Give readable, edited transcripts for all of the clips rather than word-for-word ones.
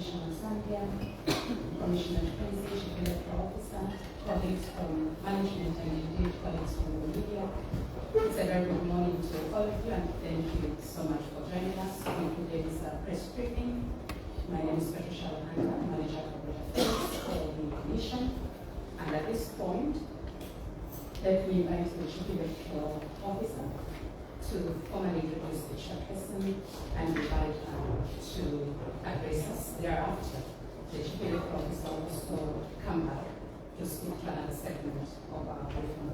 Commissioner Zambia, Commissioner Chief Electoral Officer, colleagues from management, and indeed colleagues from the media. It's a very good morning to all of you, and thank you so much for joining us on today's press briefing. My name is Patricia Mwangala, Manager of Corporate Affairs for the Commission. And at this point, let me invite the Chief Electoral Officer to formally introduce the chairperson and invite her to address us. Thereafter, the Chief Electoral Officer will also come back to speak to another segment of our briefing.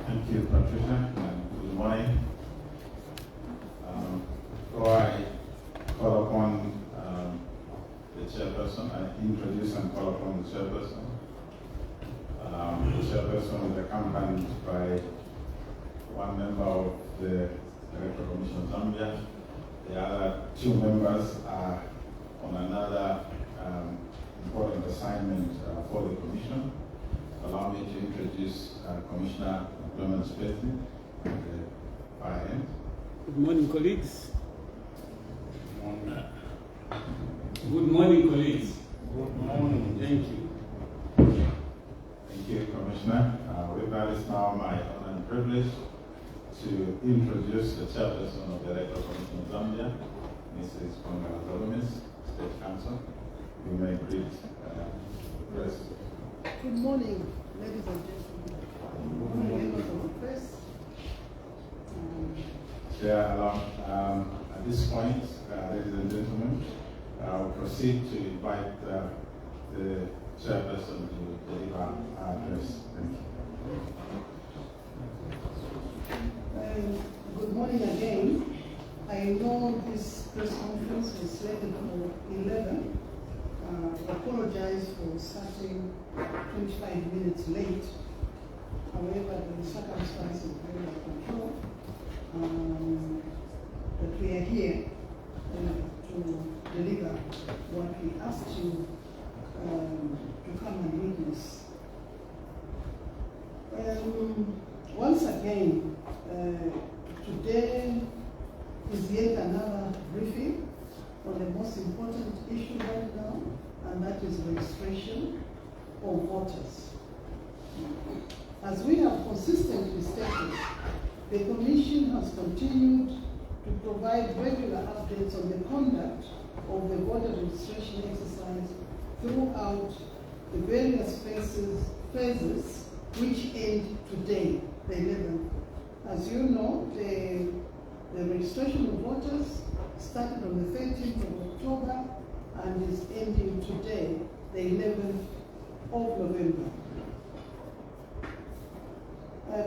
Thank you, Patricia, and good morning. Before I call upon the chairperson, I introduce and call upon the chairperson. The chairperson is accompanied by one member of the Electoral Commission of Zambia. The other two members are on another important assignment for the Commission. Allow me to introduce Commissioner Clement Spethy at the far end. Good morning, colleagues. Good morning, colleagues. Good morning. Thank you. Thank you, Commissioner. With that, it's now my honor and privilege to introduce the chairperson of the Electoral Commission of Zambia, Mrs. Mwangala Zaloumis, State Council. You may greet the press. Good morning, ladies and gentlemen. Good morning, members of the press. Chair, at this point, ladies and gentlemen, I'll proceed to invite the chairperson to deliver our address. Thank you. Good morning again. I know this press conference was slated for 11. I apologize for starting 25 minutes late. However, the circumstances are very under control. But we are here to deliver what we asked you to come and witness. Once again, today is yet another briefing on the most important issue right now, and that is registration of voters. As we have consistently stated, the Commission has continued to provide regular updates on the conduct of the voter registration exercise throughout the various phases which end today, the 11th. As you know, the registration of voters started on the 13th of October and is ending today, the 11th of November.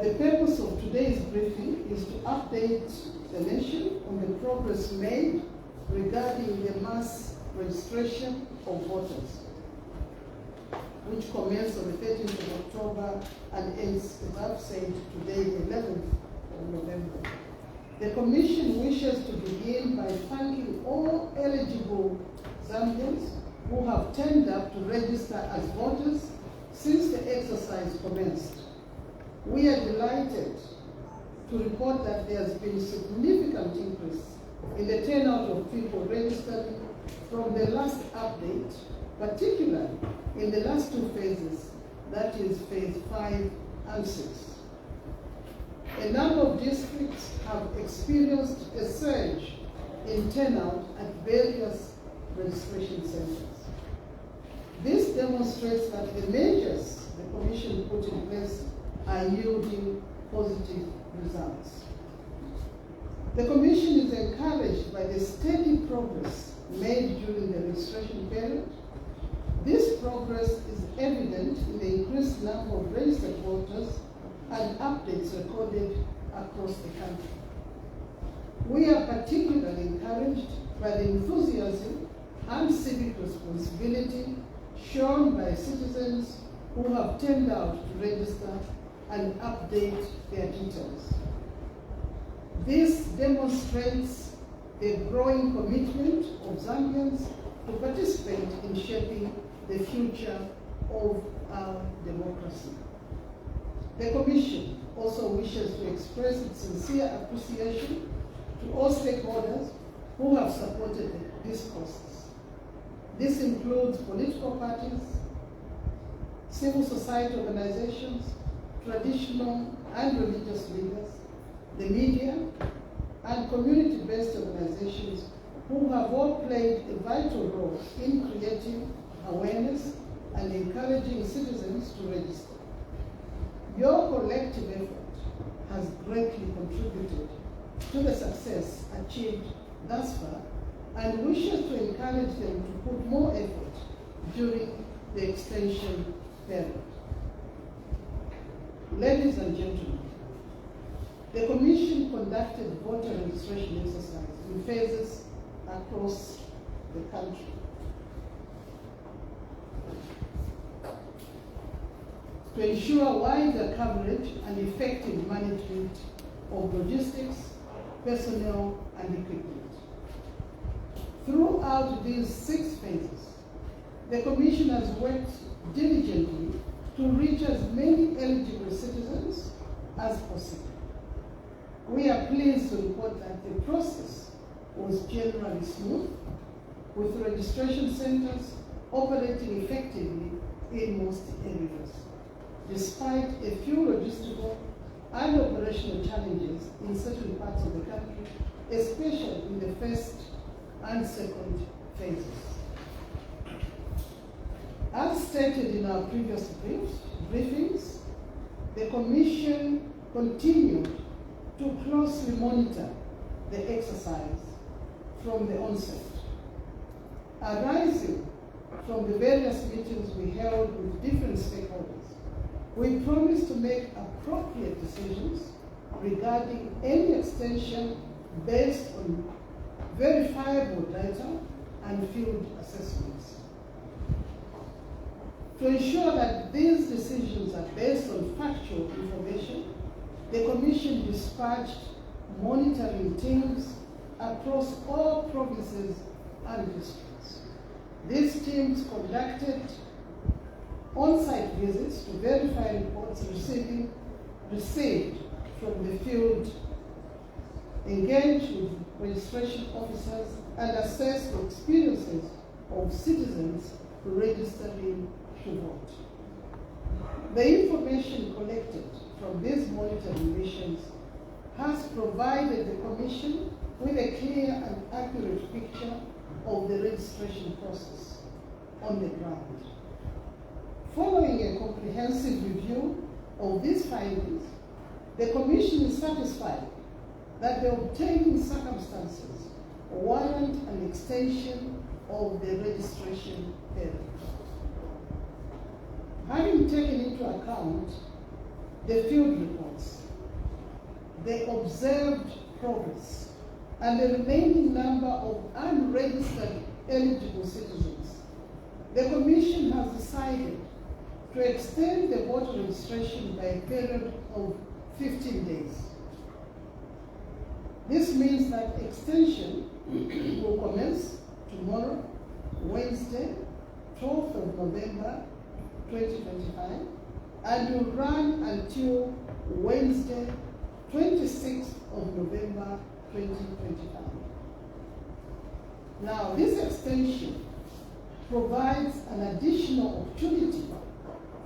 The purpose of today's briefing is to update the nation on the progress made regarding the mass registration of voters, which commenced on the 13th of October and ends, as I've said, today, the 11th of November. The Commission wishes to begin by thanking all eligible Zambians who have turned up to register as voters since the exercise commenced. We are delighted to report that there has been a significant increase in the turnout of people registering from the last update, particularly in the last two phases, that is phase 5 and 6. A number of districts have experienced a surge in turnout at various registration centers. This demonstrates that the measures the Commission put in place are yielding positive results. The Commission is encouraged by the steady progress made during the registration period. This progress is evident in the increased number of registered voters and updates recorded across the country. We are particularly encouraged by the enthusiasm and civic responsibility shown by citizens who have turned out to register and update their details. This demonstrates the growing commitment of Zambians to participate in shaping the future of our democracy. The Commission also wishes to express its sincere appreciation to all stakeholders who have supported this process. This includes political parties, civil society organizations, traditional and religious leaders, the media, and community-based organizations who have all played a vital role in creating awareness and encouraging citizens to register. Your collective effort has greatly contributed to the success achieved thus far and wishes to encourage them to put more effort during the extension period. Ladies and gentlemen, the Commission conducted voter registration exercise in phases across the country. To ensure wider coverage and effective management of logistics, personnel, and equipment. Throughout these 6 phases, the Commission has worked diligently to reach as many eligible citizens as possible. We are pleased to report that the process was generally smooth, with registration centers operating effectively in most areas, despite a few logistical and operational challenges in certain parts of the country, especially in the first and second phases. As stated in our previous briefings, the Commission continued to closely monitor the exercise from the onset, arising from the various meetings we held with different stakeholders. We promised to make appropriate decisions regarding any extension based on verifiable data and field assessments. To ensure that these decisions are based on factual information, the Commission dispatched monitoring teams across all provinces and districts. These teams conducted on-site visits to verify reports received from the field, engaged with registration officers, and assessed the experiences of citizens registering to vote. The information collected from these monitoring missions has provided the Commission with a clear and accurate picture of the registration process on the ground. Following a comprehensive review of these findings, the Commission is satisfied that the obtaining circumstances warrant an extension of the registration period. Having taken into account the field reports, the observed progress, and the remaining number of unregistered eligible citizens, the Commission has decided to extend the voter registration by a period of 15 days. This means that extension will commence tomorrow, Wednesday, 12th of November 2025, and will run until Wednesday, 26th of November 2025. Now, this extension provides an additional opportunity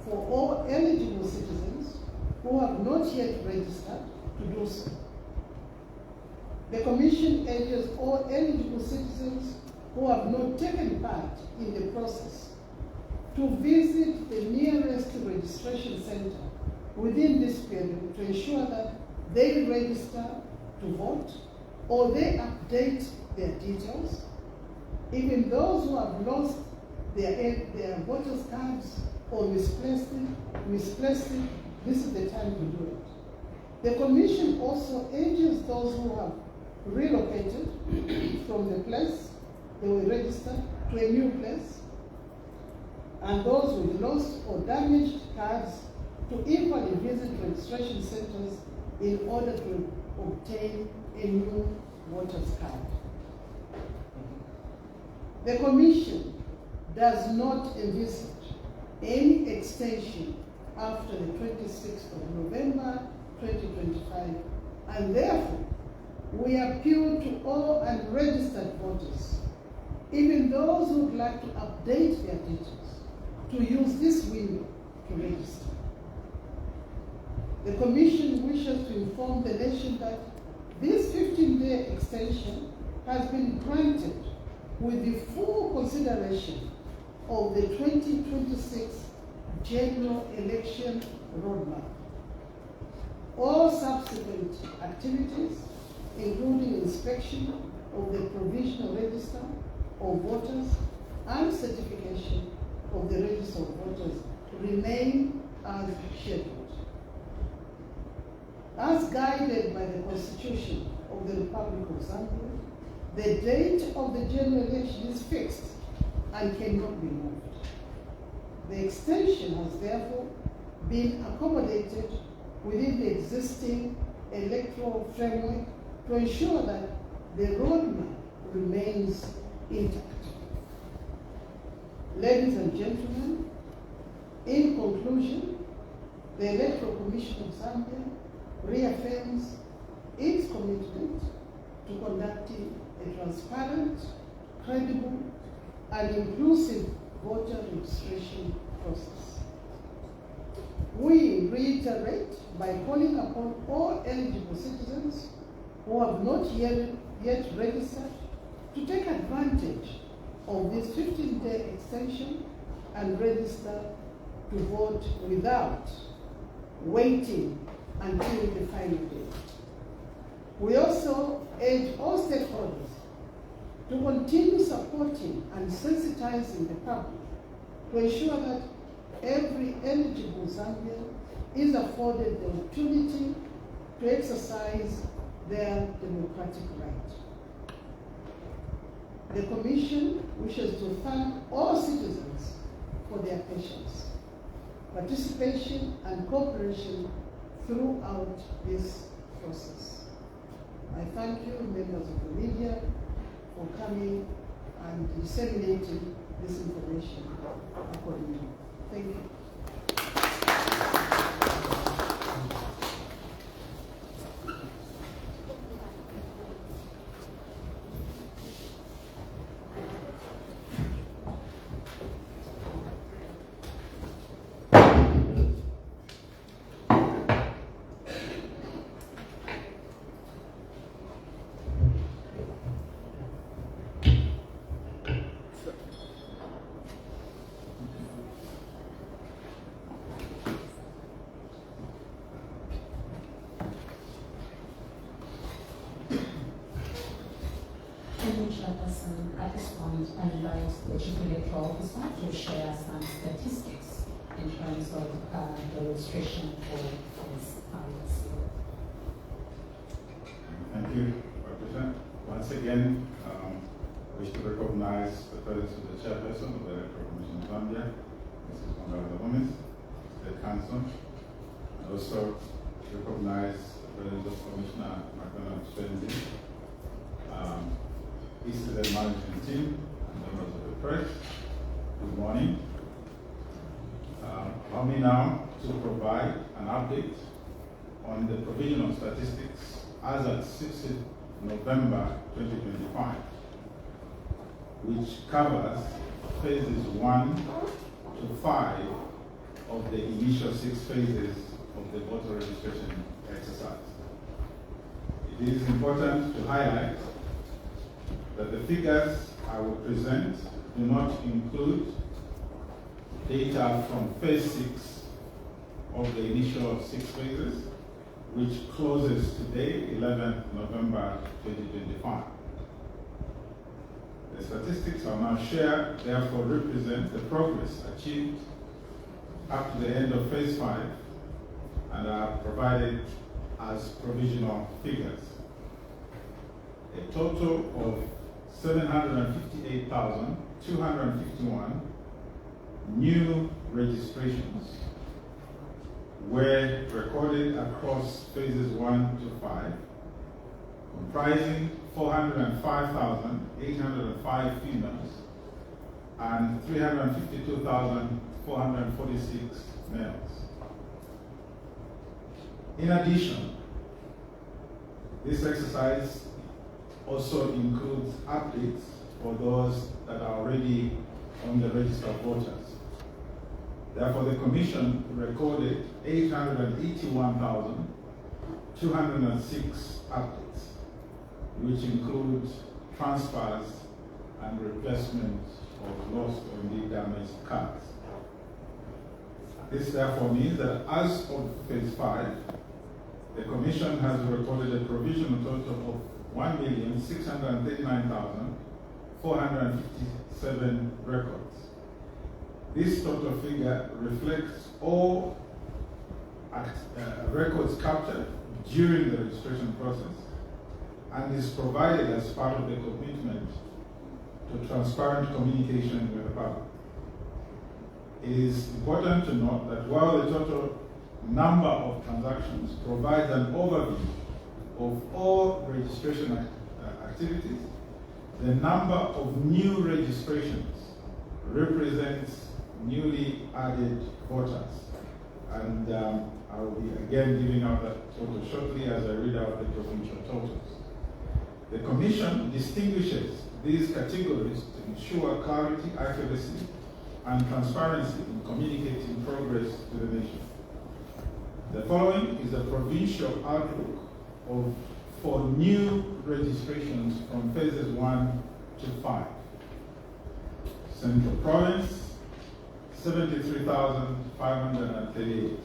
for all eligible citizens who have not yet registered to do so. The Commission urges all eligible citizens who have not taken part in the process to visit the nearest registration center within this period to ensure that they register to vote or they update their details. Even those who have lost their voters' cards or misplaced it, this is the time to do it. The Commission also urges those who have relocated from the place they were registered to a new place, and those with lost or damaged cards to equally visit registration centers in order to obtain a new voter's card. The Commission does not envisage any extension after the 26th of November 2025, and therefore we appeal to all unregistered voters, even those who would like to update their details, to use this window to register. The Commission wishes to inform the nation that this 15-day extension has been granted with the full consideration of the 2026 general election roadmap. All subsequent activities, including inspection of the provisional register of voters and certification of the register of voters, remain as scheduled. As guided by the Constitution of the Republic of Zambia, the date of the general election is fixed and cannot be moved. The extension has therefore been accommodated within the existing electoral framework to ensure that the roadmap remains intact. Ladies and gentlemen, in conclusion, the Electoral Commission of Zambia reaffirms its commitment to conducting a transparent, credible, and inclusive voter registration process. We reiterate by calling upon all eligible citizens who have not yet registered to take advantage of this 15-day extension and register to vote without waiting until the final day. We also urge all stakeholders to continue supporting and sensitizing the public to ensure that every eligible Zambian is afforded the opportunity to exercise their democratic right. The Commission wishes to thank all citizens for their patience, participation, and cooperation throughout this process. I thank you, members of the media, for coming and disseminating this information accordingly. Thank you. Chairperson, at this point, I invite the Chief Electoral Officer to share some statistics in terms of the registration for this policy. Thank you, Representative. Once again, I wish to recognize the presence of the Chairperson of the Electoral Commission of Zambia, Mrs. Mwangala Zaloumis, State Council, and also recognize the presence of Commissioner Mwangala Zaloumis, ECZ management team, and members of the press. Good morning. Allow me now to provide an update on the provisional statistics as at 6th November 2025, which covers phases 1 to 5 of the initial 6 phases of the voter registration exercise. It is important to highlight that the figures I will present do not include data from phase 6 of the initial 6 phases, which closes today, 11th November 2025. The statistics I'll now share therefore represent the progress achieved up to the end of phase 5 and are provided as provisional figures. A total of 758,251 new registrations were recorded across phases 1 to 5, comprising 405,805 females and 352,446 males. In addition, This exercise also includes updates for those that are already on the register of voters. Therefore, the Commission recorded 881,206 updates, which include transfers and replacement of lost or indeed damaged cards. This therefore means that as of phase 5, the Commission has recorded a provisional total of 1,639,457 records. This total figure reflects all records captured during the registration process and is provided as part of the commitment to transparent communication with the public. It is important to note that while the total number of transactions provides an overview of all registration activities, the number of new registrations represents newly added voters. And I will be again giving out that total shortly as I read out the provincial totals. The Commission distinguishes these categories to ensure clarity, accuracy, and transparency in communicating progress to the nation. The following is a provincial outlook for new registrations from phases 1 to 5. Central Province, 73,538.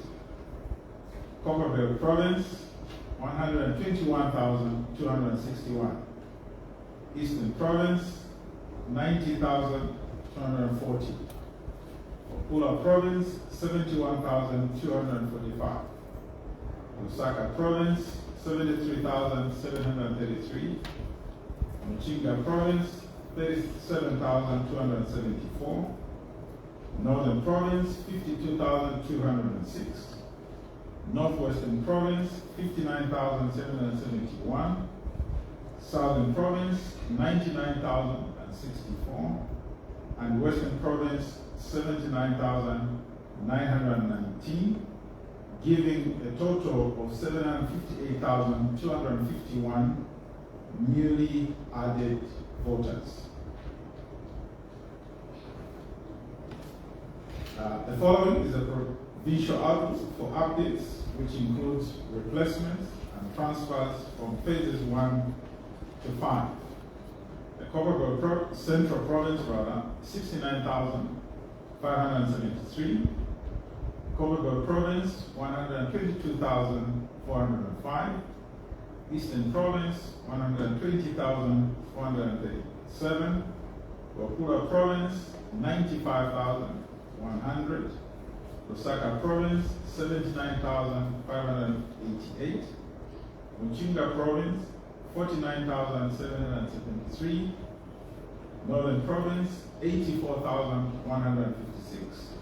Copperbelt Province, 121,261. Eastern Province, 90,240. Pula Province, 71,245. Lusaka Province, 73,733. Mchinga Province, 37,274. Northern Province, 52,206. Northwestern Province, 59,771. Southern Province, 99,064. And Western Province, 79,919, giving a total of 758,251 newly added voters. The following is a provincial outlook for updates, which includes replacements and transfers from phases 1 to 5. The Copperbelt Central Province, 69,573. Copperbelt Province, 122,405. Eastern Province, 120,437. Wapula Province, 95,100. Lusaka Province, 79,588. Mchinga Province, 49,773. Northern Province, 84,156.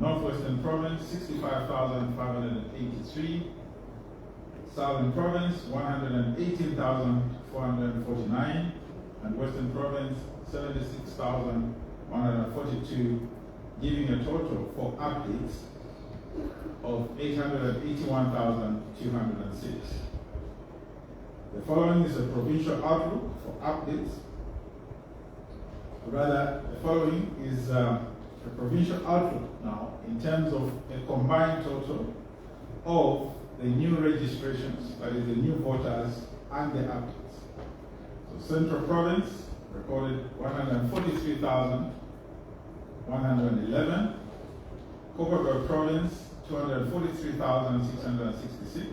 Northwestern Province, 65,583. Southern Province, 118,449. And Western Province, 76,142, giving a total for updates of 881,206. The following is a provincial outlook for updates. Rather, the following is a provincial outlook now in terms of a combined total of the new registrations, that is the new voters and the updates. So Central Province recorded 143,111. Copperbelt Province, 243,666.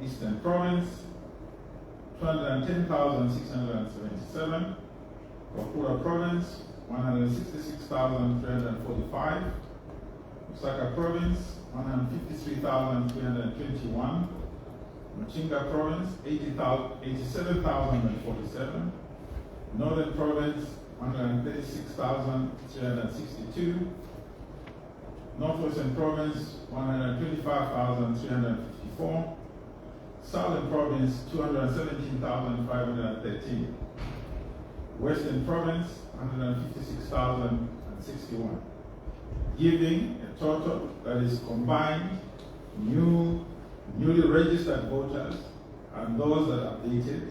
Eastern Province, 210,677. Wapula Province, 166,345. Lusaka Province, 153,321. Mchinga Province, 87,047. Northern Province, 136,362. Northwestern Province, 125,354. Southern Province, 217,513. Western Province, 156,061, giving a total that is combined newly registered voters and those that updated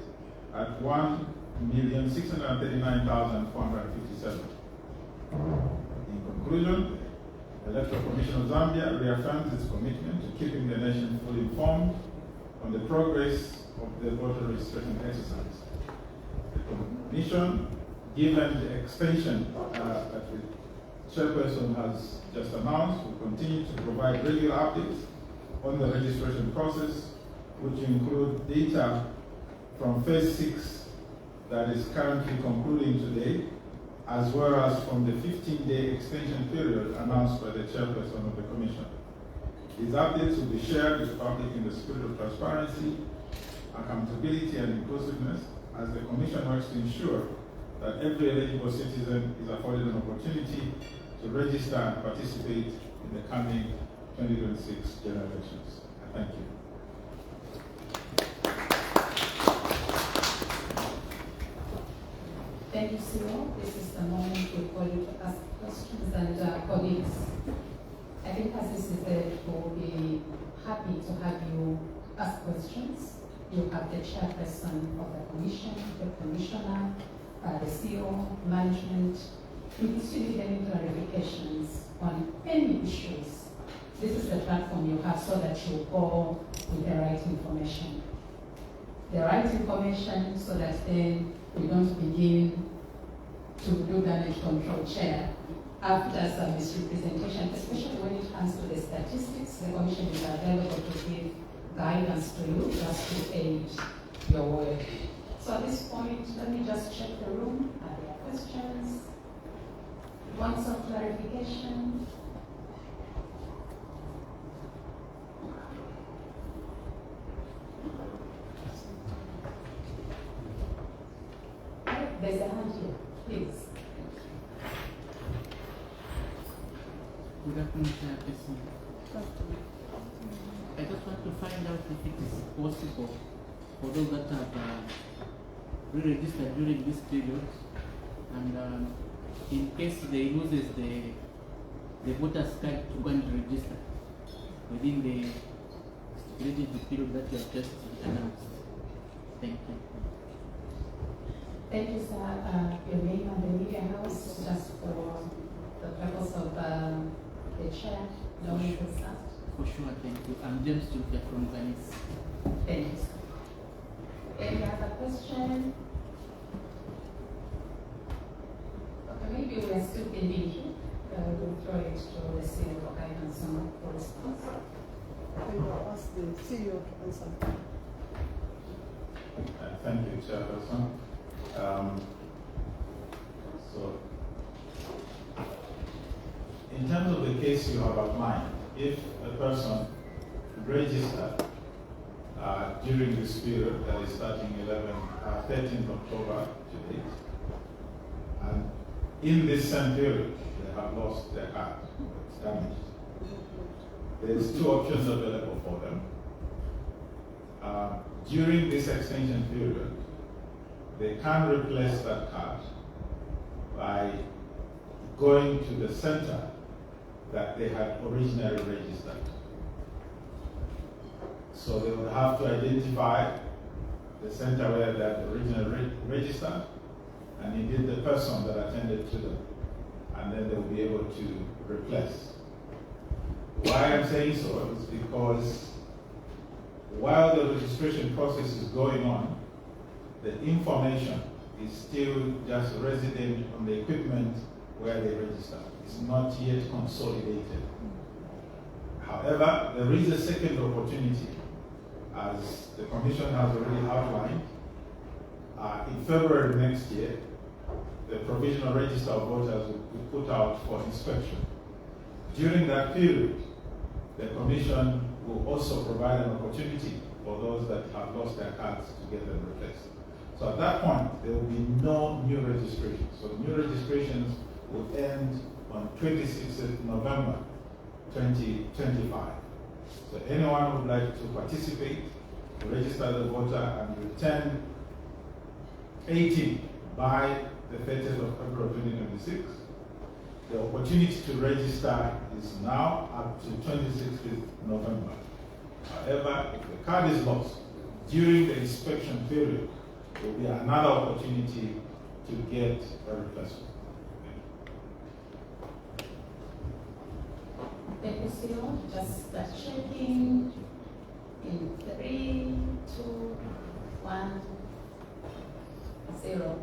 at 1,639,457. In conclusion, the Electoral Commission of Zambia reaffirms its commitment to keeping the nation fully informed on the progress of the voter registration exercise. The Commission, given the extension that the Chairperson has just announced, will continue to provide regular updates on the registration process, which include data from Phase 6 that is currently concluding today, as well as from the 15-day extension period announced by the Chairperson of the Commission. These updates will be shared with the public in the spirit of transparency, accountability, and inclusiveness, as the Commission works to ensure that every eligible citizen is afforded an opportunity to register and participate in the coming 2026 general elections. Thank you. Thank you, Cyril. This is the moment we call you to ask questions, and colleagues, I think as this is it, we'll be happy to have you ask questions. You have the Chairperson of the Commission, the Commissioner, the CEO, management. If you need any clarifications on any issues, this is the platform you have so that you go with the right information. The right information so that then we don't begin to do damage control, Chair, after some misrepresentation, especially when it comes to the statistics. The Commission is available to give guidance to you just to aid your work. So at this point, let me just check the room. Are there questions? Want some clarification? There's a hand here, please. Good afternoon, Chairperson. I just want to find out if it is possible for those that have re-registered during this period, and in case they loses the voter's card to go and register within the stipulated period that you have just announced. Thank you. Thank you, sir. Your name and the media house, just for the purpose of the chair, knowing the staff. For sure, thank you. I'm James Julia from Venice. Thank you, sir. Any other question? Okay, maybe we are still pending here. We'll throw it to the CEO for guidance on the response. I will ask the CEO to answer. Thank you, Chairperson. So, in terms of the case you have outlined, if a person registered during this period that is starting 13th October to date, and in this same period they have lost their card, it's damaged, there's two options available for them. During this extension period, they can replace that card by going to the center that they had originally registered. So they would have to identify the center where they had originally registered, and indeed the person that attended to them, and then they will be able to replace. Why I'm saying so is because while the registration process is going on, the information is still just resident on the equipment where they register. It's not yet consolidated. However, there is a second opportunity, as the Commission has already outlined. In February next year, the provisional register of voters will be put out for inspection. During that period, the Commission will also provide an opportunity for those that have lost their cards to get them replaced. So at that point, there will be no new registrations. So new registrations will end on 26th of November 2025. So anyone who would like to participate, to register as a voter and return 18 by the 30th of April 2026, the opportunity to register is now up to 26th of November. However, if the card is lost, during the inspection period, there will be another opportunity to get a replacement. Thank you, Cyril. Just checking in 3, 2, 1, 0.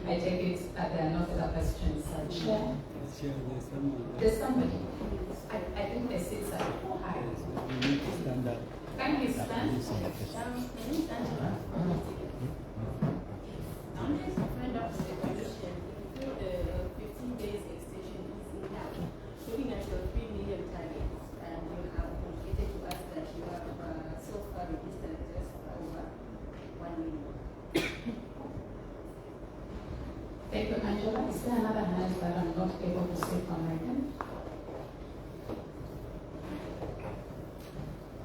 I take it that there are no further questions. Chair? Chair, there's someone. There's somebody. I think the seats are high. You need to stand up. Can you stand? Can you stand up? I'm just a friend of the commission. Through the 15 days extension is enough. Looking at your 3 million targets, and you have indicated to us that you have so far registered just over 1 million. Thank you, Angela. Is there another hand that I'm not able to see from my end?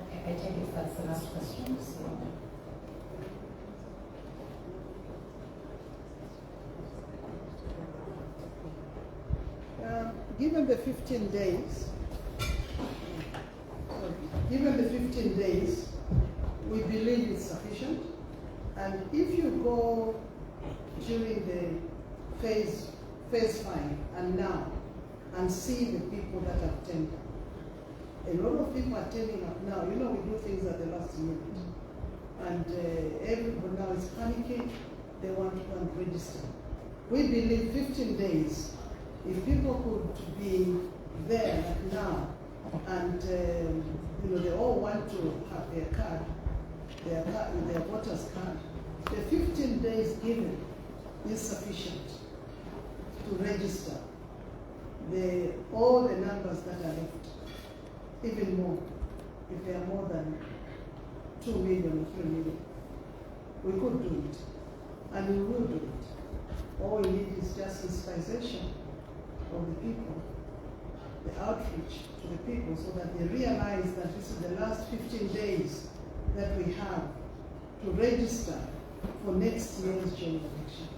Okay, I take it that's the last question. So. Given the 15 days, we believe it's sufficient. And if you go during the phase 5 and now and see the people that have tendered, a lot of people are turning up now. You know, we do things at the last minute. And everyone now is panicking. They want to go and register. We believe 15 days, if people could be there like now, and you know, they all want to have their card, their voter's card, the 15 days given is sufficient to register all the numbers that are left, even more, if they are more than 2 million or 3 million. We could do it, and we will do it. All we need is just sensitization of the people, the outreach to the people, so that they realize that this is the last 15 days that we have to register for next year's general election.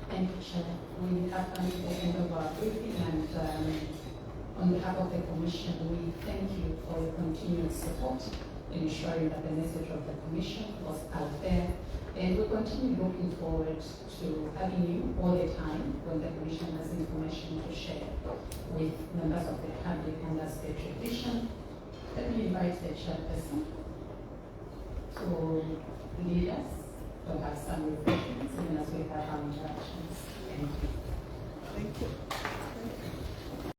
Thank you, Chair. We have come to the end of our briefing, and on behalf of the Commission, we thank you for your continued support in ensuring that the message of the Commission was out there. And we'll continue looking forward to having you all the time when the Commission has information to share with members of the public and as the tradition. Let me invite the Chairperson to lead us to have some reflections, even as we have our interactions. Thank you. Thank you. Thank you.